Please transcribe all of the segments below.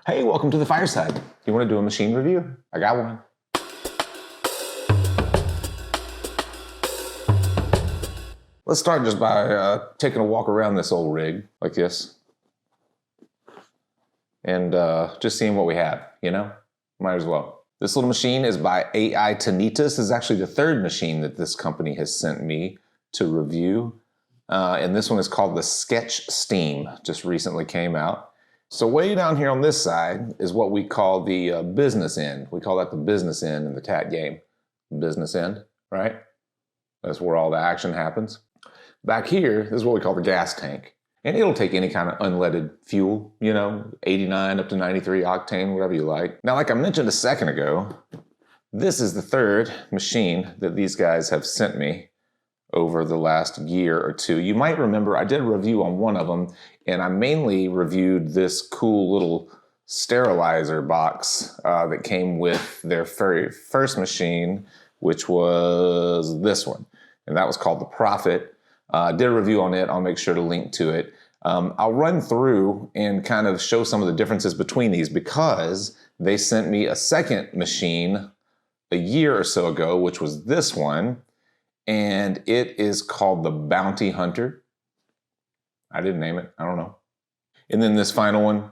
Hey, welcome to the Fireside. You want to do a machine review? I got one. Let's start just by taking a walk around this old rig like this. And just seeing what we have, you know? Might as well. This little machine is by TattooNow. This is actually the third machine that this company has sent me to review. And this one is called the Sketch Steam. Just recently came out. So way down here on this side is what we call the business end. We call that the business end in the tat game. Business end, right? That's where all the action happens. Back here is what we call the gas tank. And it'll take any kind of unleaded fuel, you know, 89 up to 93 octane, whatever you like. Now, like I mentioned a second ago, this is the third machine that these guys have sent me over the last year or two. You might remember I did a review on one of them, and I mainly reviewed this cool little sterilizer box that came with their very first machine, which was this one. And that was called the Prophet. Did a review on it. I'll make sure to link to it. I'll run through and kind of show some of the differences between these because they sent me a second machine a year or so ago, which was this one. And it is called the Bounty Hunter. I didn't name it. I don't know. And then this final one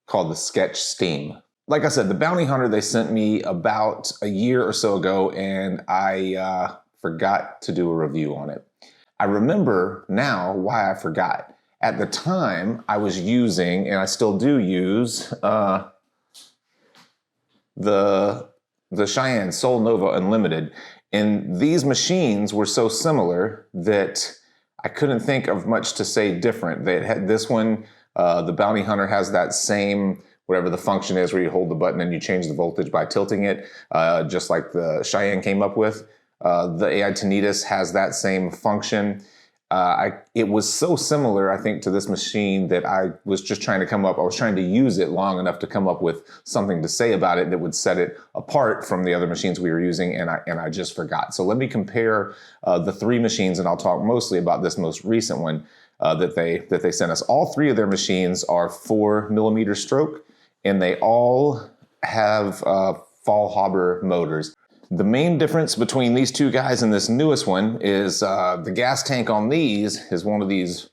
called the Sketch Steam. Like I said, the Bounty Hunter they sent me about a year or so ago, and I forgot to do a review on it. I remember now why I forgot. At the time, I was using, and I still do use, the Cheyenne Soul Nova Unlimited. And these machines were so similar that I couldn't think of much to say different. They had this one, the Bounty Hunter has that same, whatever the function is where you hold the button and you change the voltage by tilting it, just like the Cheyenne came up with. The TattooNow has that same function. It was so similar, I think, to this machine that I was just trying to come up. I was trying to use it long enough to come up with something to say about it that would set it apart from the other machines we were using, and I just forgot. So let me compare the three machines, and I'll talk mostly about this most recent one that they sent us. All three of their machines are 4mm stroke, and they all have Faulhaber motors. The main difference between these two guys and this newest one is the gas tank on these is one of these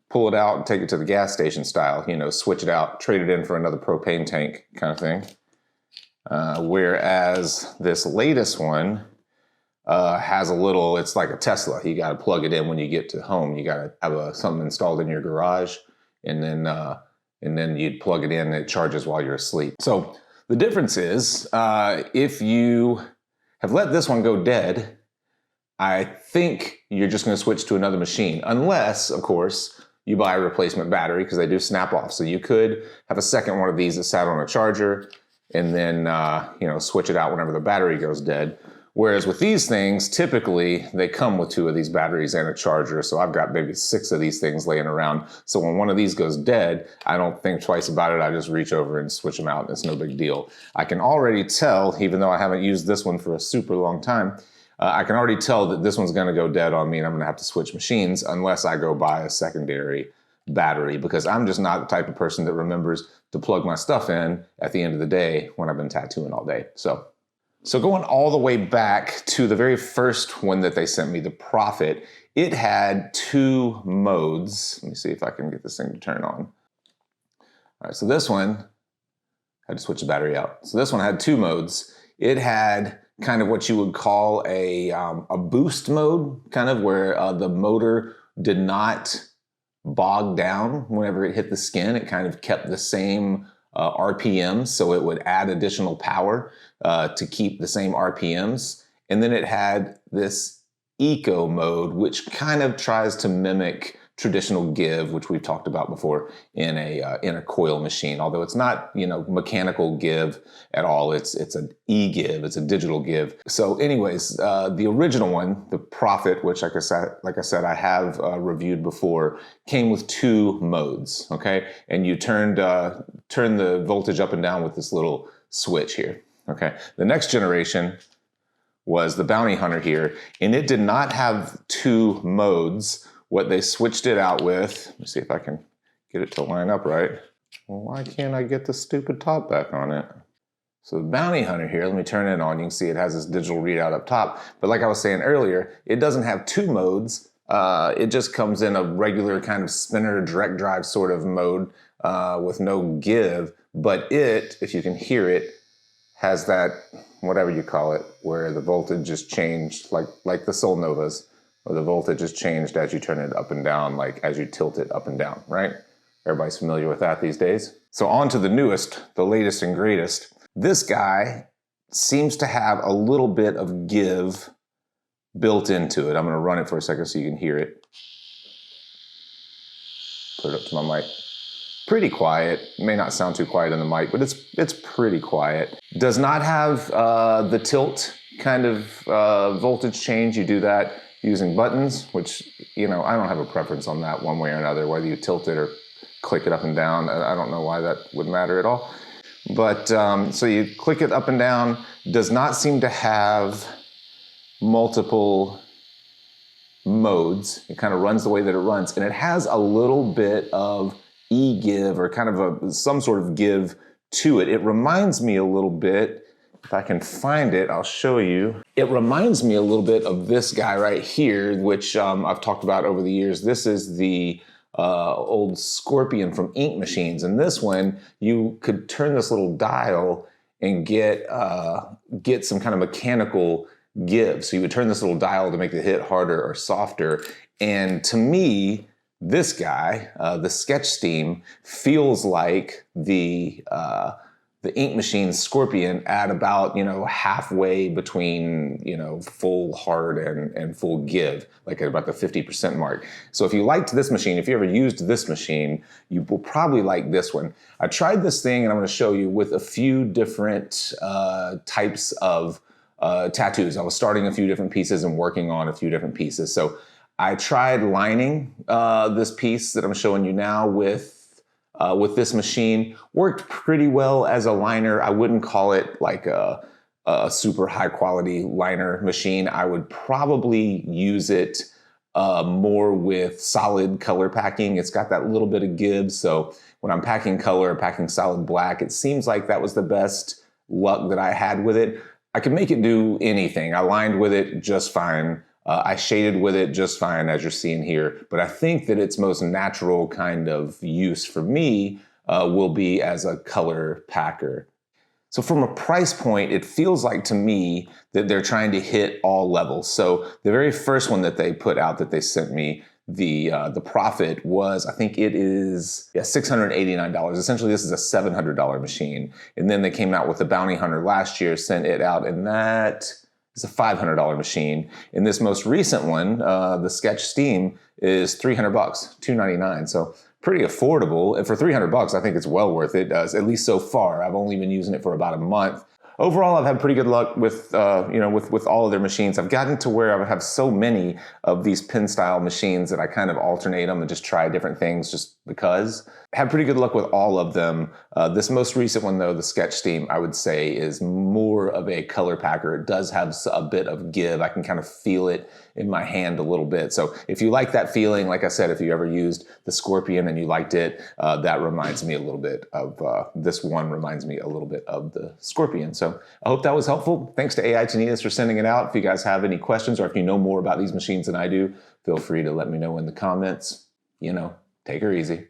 pull it out and take it to the gas station style, you know, switch it out, trade it in for another propane tank kind of thing. Whereas this latest one has a little, it's like a Tesla. You got to plug it in when you get to home. You got to have something installed in your garage, and then you'd plug it in and it charges while you're asleep. So the difference is, if you have let this one go dead, I think you're just going to switch to another machine, unless, of course, you buy a replacement battery, because they do snap off. So you could have a second one of these that sat on a charger, and then you know, switch it out whenever the battery goes dead. Whereas with these things, typically they come with 2 of these batteries and a charger. So I've got maybe 6 of these things laying around. So when one of these goes dead, I don't think twice about it. I just reach over and switch them out. It's no big deal. I can already tell, even though I haven't used this one for a super long time, I can already tell that this one's gonna go dead on me and I'm gonna have to switch machines unless I go buy a secondary battery, because I'm just not the type of person that remembers to plug my stuff in at the end of the day when I've been tattooing all day. So going all the way back to the very first one that they sent me, the Prophet, it had 2 modes. Let me see if I can get this thing to turn on. All right, so this one, I had to switch the battery out. So this one had 2 modes. It had kind of what you would call a boost mode, kind of where the motor did not bog down whenever it hit the skin. It kind of kept the same RPMs, so it would add additional power to keep the same RPMs. And then it had this eco mode, which kind of tries to mimic traditional give, which we've talked about before in a coil machine. Although it's not, you know, mechanical give at all. It's an e-give. It's a digital give. So, anyways, the original one, the Prophet, which like I said, I have reviewed before, came with 2 modes. Okay, and you turn the voltage up and down with this little switch here. Okay, the next generation was the Bounty Hunter here, and it did not have 2 modes. What they switched it out with, let me see if I can get it to line up right. Well, why can't I get the stupid top back on it? So the bounty hunter here, let me turn it on. You can see it has this digital readout up top. But like I was saying earlier, it doesn't have two modes. It just comes in a regular kind of spinner direct drive sort of mode with no give. But it, if you can hear it, has that, whatever you call it, where the voltage is changed, like the Soul Novas, where the voltage is changed as you turn it up and down, like as you tilt it up and down, right? Everybody's familiar with that these days. So on to the newest, the latest and greatest. This guy seems to have a little bit of give built into it. I'm going to run it for a second so you can hear it. Put it up to my mic. Pretty quiet. May not sound too quiet on the mic, but it's pretty quiet. Does not have the tilt kind of voltage change. You do that using buttons, which, you know, I don't have a preference on that one way or another, whether you tilt it or click it up and down. I don't know why that would matter at all. But so you click it up and down, does not seem to have multiple modes. It kind of runs the way that it runs. And it has a little bit of e-give or kind of some sort of give to it. It reminds me a little bit, if I can find it, I'll show you. It reminds me a little bit of this guy right here, which I've talked about over the years. This is the old Scorpion from Ink Machines. And this one, you could turn this little dial and get some kind of mechanical give. So you would turn this little dial to make the hit harder or softer. And to me, this guy, the Sketch Steam, feels like the Ink Machine Scorpion at about, you know, halfway between, you know, full hard and full give, like at about the 50% mark. So if you liked this machine, if you ever used this machine, you will probably like this one. I tried this thing and I'm going to show you with a few different types of tattoos. I was starting a few different pieces and working on a few different pieces. So I tried lining this piece that I'm showing you now with this machine. Worked pretty well as a liner. I wouldn't call it like a super high quality liner machine. I would probably use it more with solid color packing. It's got that little bit of give. So when I'm packing color, packing solid black, it seems like that was the best luck that I had with it. I could make it do anything. I lined with it just fine. I shaded with it just fine, as you're seeing here, but I think that its most natural kind of use for me will be as a color packer. So from a price point, it feels like to me that they're trying to hit all levels. So the very first one that they put out that they sent me, the profit was, I think it is $689. Essentially, this is a $700 machine. And then they came out with the Bounty Hunter last year, sent it out, and that is a $500 machine. And this most recent one, the Sketch Steam, is $300, $299. So pretty affordable. And for $300, I think it's well worth it, at least so far. I've only been using it for about a month. Overall, I've had pretty good luck with with all of their machines. I've gotten to where I have so many of these pin style machines that I kind of alternate them and just try different things just because. I had pretty good luck with all of them. This most recent one though, the Sketch Steam, I would say is more of a color packer. It does have a bit of give. I can kind of feel it in my hand a little bit. So if you like that feeling, like I said, if you ever used the Scorpion and you liked it, that reminds me a little bit of, this one reminds me a little bit of the Scorpion. So I hope that was helpful. Thanks to AI Tanitas for sending it out. If you guys have any questions or if you know more about these machines than I do, feel free to let me know in the comments. You know, take her easy.